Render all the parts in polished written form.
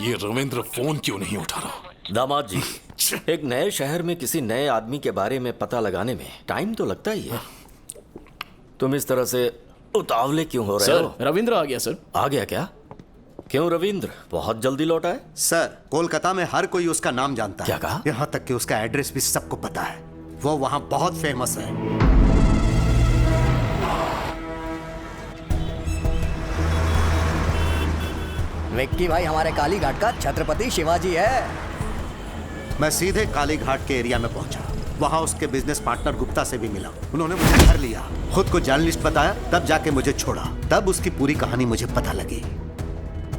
ये रविंद्र फोन क्यों नहीं उठा रहा? दामाद जी, एक नए शहर में किसी नए आदमी के बारे में पता लगाने में टाइम तो लगता ही है। तुम इस तरह से उतावले क्यों हो रहे हो? रविंद्र आ गया सर। आ गया क्या? क्यों रविंद्र बहुत जल्दी लौटा है? सर, कोलकाता में हर कोई उसका नाम जानता है। क्या कहा? यहाँ तक कि उसका एड्रेस भी सबको पता है। वो वहाँ बहुत फेमस है। विक्की भाई हमारे काली घाट का छत्रपति शिवाजी है। मैं सीधे काली घाट के एरिया में पहुंचा। वहाँ उसके बिजनेस पार्टनर गुप्ता से भी मिला। उन्होंने मुझे घर लिया, खुद को जर्नलिस्ट बताया, तब जाके मुझे छोड़ा। तब उसकी पूरी कहानी मुझे पता लगी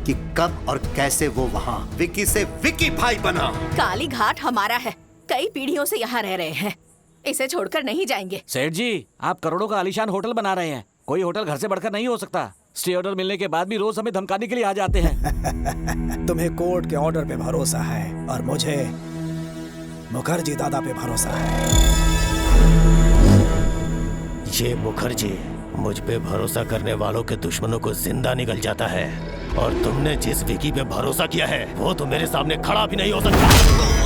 कि कब और कैसे वो वहाँ विक्की से विक्की भाई बना। काली घाट हमारा है, कई पीढ़ियों से यहाँ रह रहे हैं, इसे छोड़कर नहीं जाएंगे। सेठ जी, आप करोड़ों का आलीशान होटल बना रहे हैं, कोई होटल घर से बढ़कर नहीं हो सकता। स्टे ऑर्डर मिलने के बाद भी रोज हमें धमकाने के लिए आ जाते हैं। तुम्हें कोर्ट के ऑर्डर पे भरोसा है और मुझे मुखर्जी दादा पे भरोसा है। ये मुखर्जी मुझ पे भरोसा करने वालों के दुश्मनों को जिंदा निकल जाता है, और तुमने जिस विकी पे भरोसा किया है वो तो मेरे सामने खड़ा भी नहीं हो सकता।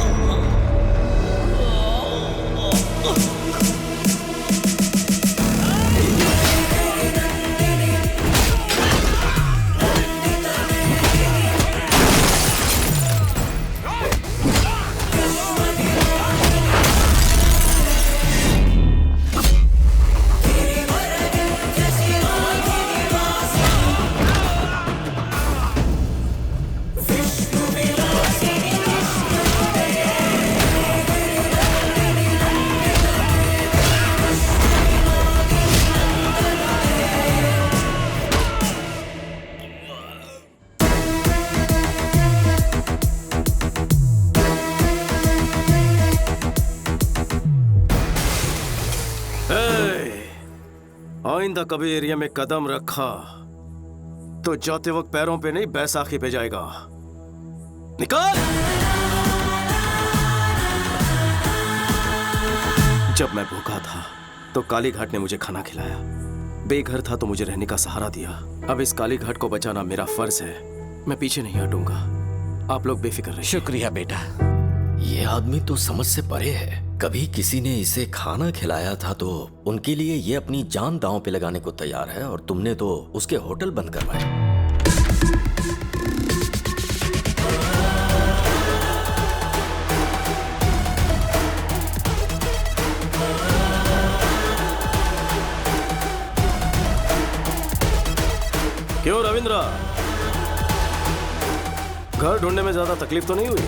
आइंदा कभी एरिया में कदम रखा तो जाते वक्त पैरों पे नहीं बैसाखी पे जाएगा। निकाल। जब मैं भूखा था तो काली घाट ने मुझे खाना खिलाया, बेघर था तो मुझे रहने का सहारा दिया। अब इस काली घाट को बचाना मेरा फर्ज है, मैं पीछे नहीं हटूंगा। आप लोग बेफिक्र रहिए। शुक्रिया बेटा। ये आदमी तो समझ से परे है। कभी किसी ने इसे खाना खिलाया था तो उनके लिए ये अपनी जान दांव पे लगाने को तैयार है, और तुमने तो उसके होटल बंद करवाए। क्यों रविंद्र, घर ढूंढने में ज्यादा तकलीफ तो नहीं हुई?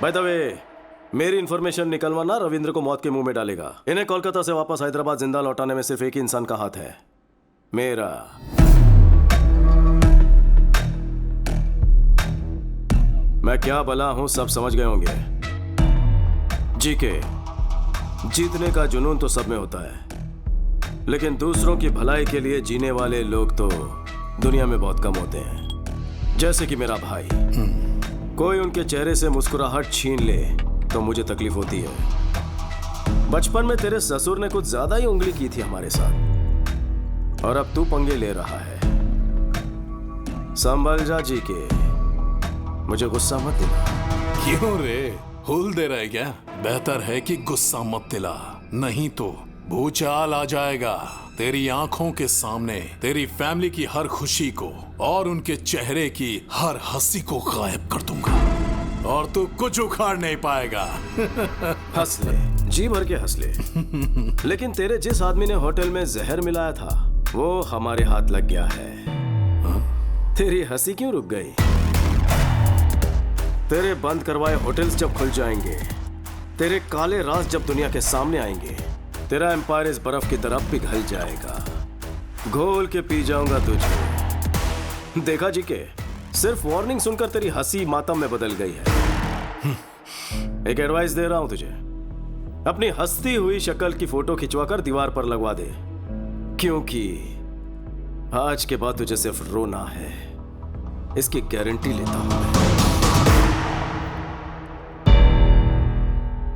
बाय द वे, मेरी इंफॉर्मेशन निकलवाना रविंद्र को मौत के मुंह में डालेगा। इन्हें कोलकाता से वापस हैदराबाद जिंदा लौटाने में सिर्फ एक ही इंसान का हाथ है, मेरा। मैं क्या भला हूं सब समझ गए होंगे। जी के जीतने का जुनून तो सब में होता है, लेकिन दूसरों की भलाई के लिए जीने वाले लोग तो दुनिया में बहुत कम होते हैं। जैसे कि मेरा भाई, कोई उनके चेहरे से मुस्कुराहट छीन ले तो मुझे तकलीफ होती है। बचपन में तेरे ससुर ने कुछ ज्यादा ही उंगली की थी हमारे साथ, और अब तू पंगे ले रहा है। संभल जा जी के, मुझे गुस्सा मत दिला। क्यों रे, हुल दे रहे क्या? बेहतर है कि गुस्सा मत दिला, नहीं तो भूचाल आ जाएगा। तेरी आंखों के सामने तेरी फैमिली की हर खुशी को और उनके चेहरे की हर हंसी को गायब कर दूंगा, और तू कुछ उखाड़ नहीं पाएगा। हंस ले, जी भर के हंस ले। लेकिन तेरे जिस आदमी ने होटल में जहर मिलाया था वो हमारे हाथ लग गया है। तेरी हंसी क्यों रुक गई? तेरे बंद करवाए होटल्स जब खुल जाएंगे, तेरे काले राज जब दुनिया के सामने आएंगे, तेरा एम्पायर इस बर्फ की तरफ पिघल जाएगा। घोल के पी जाऊंगा तुझे। देखा जी के, सिर्फ वार्निंग सुनकर तेरी हंसी मातम में बदल गई है। एक एडवाइस दे रहा हूं तुझे, अपनी हंसती हुई शक्ल की फोटो खिंचवाकर दीवार पर लगवा दे, क्योंकि आज के बाद तुझे सिर्फ रोना है, इसकी गारंटी लेता हूं मैं।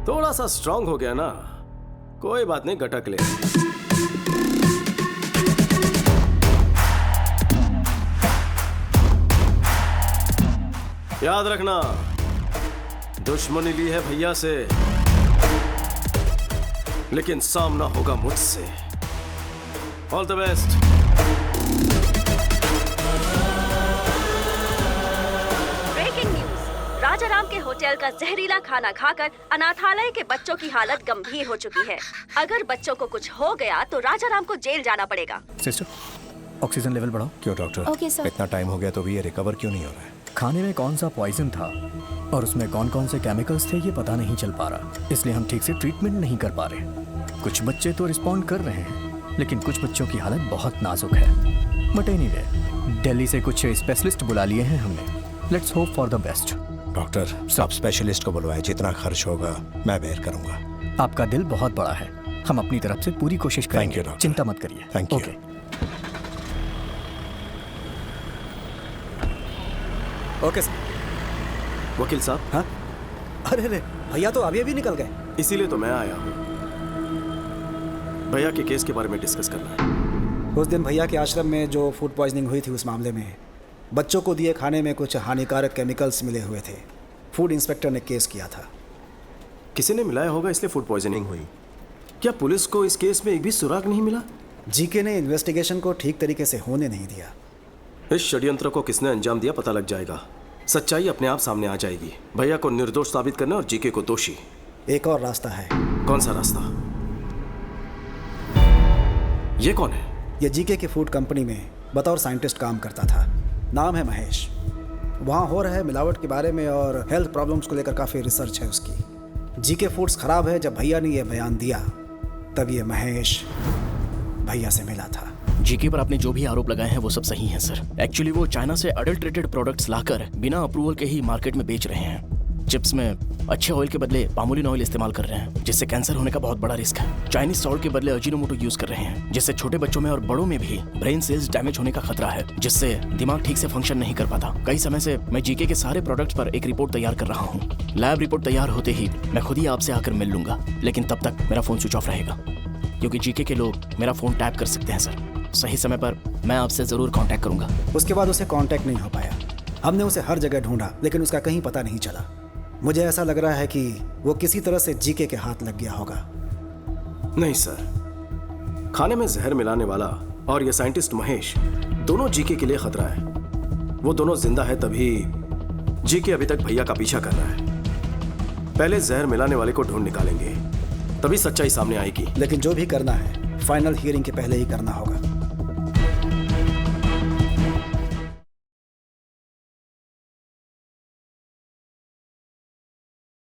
थोड़ा सा स्ट्रांग हो गया ना, कोई बात नहीं, गटक ले। याद रखना, दुश्मनी ली है भैया से, लेकिन सामना होगा मुझसे। All the best. Breaking news, Rajaram के होटल का जहरीला खाना खाकर अनाथालय के बच्चों की हालत गंभीर हो चुकी है। अगर बच्चों को कुछ हो गया तो राजाराम को जेल जाना पड़ेगा। सिस्टर, ऑक्सीजन लेवल बढ़ाओ। क्यों डॉक्टर? Okay sir. इतना टाइम हो गया तो भी ये रिकवर क्यों नहीं हो रहा है? खाने में कौन सा पॉइजन था और उसमें कौन कौन से केमिकल्स थे ये पता नहीं चल पा रहा, इसलिए हम ठीक से ट्रीटमेंट नहीं कर पा रहे। कुछ बच्चे तो रिस्पॉन्ड कर रहे हैं, लेकिन कुछ बच्चों की हालत बहुत नाजुक है। बट एनीवे, दिल्ली से कुछ स्पेशलिस्ट बुला लिए हैं हमने। Let's hope for the best. Doctor, सब स्पेशलिस्ट को बुलवाए, जितना खर्च होगा मैं बेयर करूंगा। आपका दिल बहुत बड़ा है, हम अपनी तरफ से पूरी कोशिश करेंगे। Thank you, doctor. चिंता मत करिए। Thank you। Okay sir. वकील साहब। हाँ? अरे भैया तो अभी निकल गए। इसीलिए तो मैं आया हूँ, भैया के केस के बारे में डिस्कस करना है। उस दिन भैया के आश्रम में जो फूड पॉइजनिंग हुई थी, उस मामले में बच्चों को दिए खाने में कुछ हानिकारक केमिकल्स मिले हुए थे। फूड इंस्पेक्टर ने केस किया था। किसी ने मिलाया होगा, इसलिए फूड पॉइजनिंग हुई। क्या पुलिस को इस केस में एक भी सुराग नहीं मिला? जीके ने इन्वेस्टिगेशन को ठीक तरीके से होने नहीं दिया। इस षड्यंत्र को किसने अंजाम दिया पता लग जाएगा, सच्चाई अपने आप सामने आ जाएगी। भैया को निर्दोष साबित करना और जीके को दोषी। एक और रास्ता है। कौन सा रास्ता? ये कौन है? ये जीके की फूड कंपनी में बतौर साइंटिस्ट काम करता था। नाम है महेश। वहाँ हो रहे मिलावट के बारे में और हेल्थ प्रॉब्लम्स को लेकर काफ़ी रिसर्च है उसकी। जीके फूड्स खराब है। जब भैया ने यह बयान दिया तब ये महेश भैया से मिला था। जीके पर आपने जो भी आरोप लगाए हैं वो सब सही हैं सर। एक्चुअली वो चाइना से अडल्ट्रेटेड प्रोडक्ट्स लाकर बिना अप्रूवल के ही मार्केट में बेच रहे हैं। चिप्स में अच्छे ऑयल के बदले पामोलिन ऑयल इस्तेमाल कर रहे हैं, जिससे कैंसर होने का बहुत बड़ा रिस्क है। चाइनीज सॉल्ट के बदले अजीनोमोटो यूज कर रहे हैं, जिससे छोटे बच्चों में और बड़ों में भी ब्रेन सेल्स डैमेज होने का खतरा है, जिससे दिमाग ठीक से फंक्शन नहीं कर पाता। कई समय से मैं जीके के सारे प्रोडक्ट्स पर एक रिपोर्ट तैयार कर रहा हूँ। लैब रिपोर्ट तैयार होते ही मैं खुद ही आपसे आकर मिल लूंगा, लेकिन तब तक मेरा फोन स्विच ऑफ रहेगा, क्योंकि जीके के लोग मेरा फोन टैप कर सकते हैं सर। सही समय पर मैं आपसे जरूर कांटेक्ट करूंगा। उसके बाद उसे कांटेक्ट नहीं हो पाया। हमने उसे हर जगह ढूंढा, लेकिन उसका कहीं पता नहीं चला। मुझे ऐसा लग रहा है कि वो किसी तरह से जीके के हाथ लग गया होगा। नहीं सर, खाने में जहर मिलाने वाला और ये साइंटिस्ट महेश दोनों जीके के लिए खतरा है। वो दोनों जिंदा है तभी जीके अभी तक भैया का पीछा कर रहा है। पहले जहर मिलाने वाले को ढूंढ निकालेंगे, तभी सच्चाई सामने आएगी। लेकिन जो भी करना है फाइनल हियरिंग के पहले ही करना होगा।